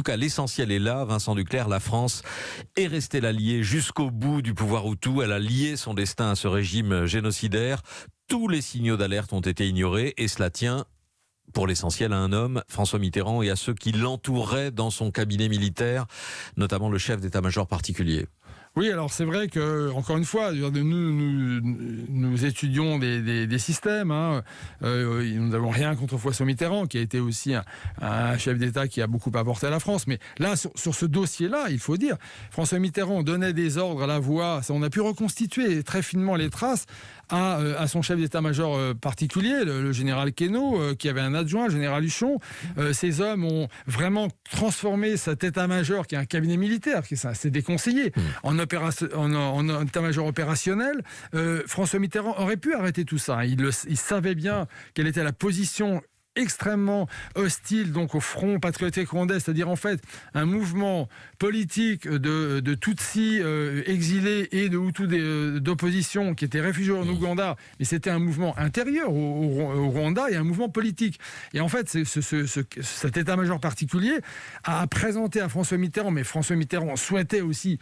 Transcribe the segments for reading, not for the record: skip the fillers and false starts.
tout cas, l'essentiel est là. Vincent Duclerc, la France est restée l'alliée jusqu'au bout du pouvoir Hutu. Elle a lié son destin à ce régime génocidaire. Tous les signaux d'alerte ont été ignorés et cela tient pour l'essentiel à un homme, François Mitterrand, et à ceux qui l'entouraient dans son cabinet militaire, notamment le chef d'état-major particulier. Oui, alors c'est vrai que, encore une fois, nous étudions des systèmes. Nous n'avons rien contre François Mitterrand, qui a été aussi un chef d'État qui a beaucoup apporté à la France. Mais là, sur ce dossier-là, il faut dire, François Mitterrand donnait des ordres à la voix. On a pu reconstituer très finement les traces à son chef d'état-major particulier, le général Queneau, qui avait un adjoint, le général Huchon. Ces hommes ont vraiment transformé cet état-major, qui est un cabinet militaire, qui s'est déconseillé, en état-major opérationnel. François Mitterrand aurait pu arrêter tout ça. Il savait bien quelle était la position extrêmement hostile donc au Front patriotique rwandais, c'est-à-dire en fait un mouvement politique de Tutsis exilés et de Hutus d'opposition qui étaient réfugiés en Ouganda, mais c'était un mouvement intérieur au Rwanda et un mouvement politique. Et en fait, cet état-major particulier a présenté à François Mitterrand, mais François Mitterrand souhaitait aussi,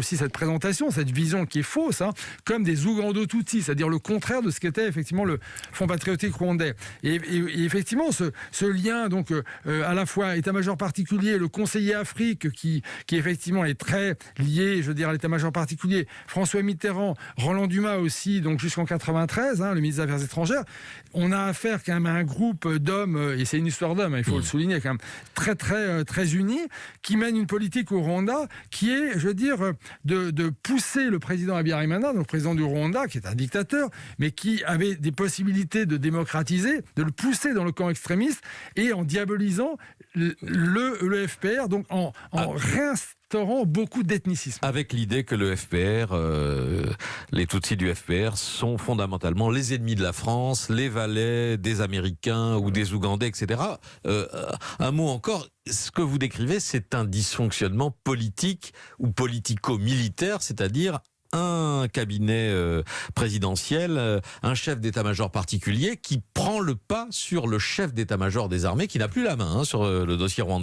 cette présentation, cette vision qui est fausse, comme des Ougando-Tutsis, c'est-à-dire le contraire de ce qu'était effectivement le Front patriotique rwandais. Et effectivement, ce lien, donc, à la fois état-major particulier, le conseiller Afrique, qui effectivement est très lié, à l'état-major particulier, François Mitterrand, Roland Dumas aussi, donc jusqu'en 93, le ministre des Affaires étrangères. On a affaire quand même à un groupe d'hommes, et c'est une histoire d'hommes, il faut le souligner, quand même, très, très, très unis, qui mène une politique au Rwanda qui est, de pousser le président Habyarimana, donc le président du Rwanda, qui est un dictateur, mais qui avait des possibilités de démocratiser, de le pousser dans le camp extrémiste, et en diabolisant le FPR, donc en réinstaurant beaucoup d'ethnicisme. Avec l'idée que le FPR, les Tutsis du FPR sont fondamentalement les ennemis de la France, les valets des Américains ou des Ougandais, etc. Un mot encore, ce que vous décrivez, c'est un dysfonctionnement politique ou politico-militaire, c'est-à-dire un cabinet présidentiel, un chef d'état-major particulier qui prend le pas sur le chef d'état-major des armées, qui n'a plus la main sur le dossier rwandais.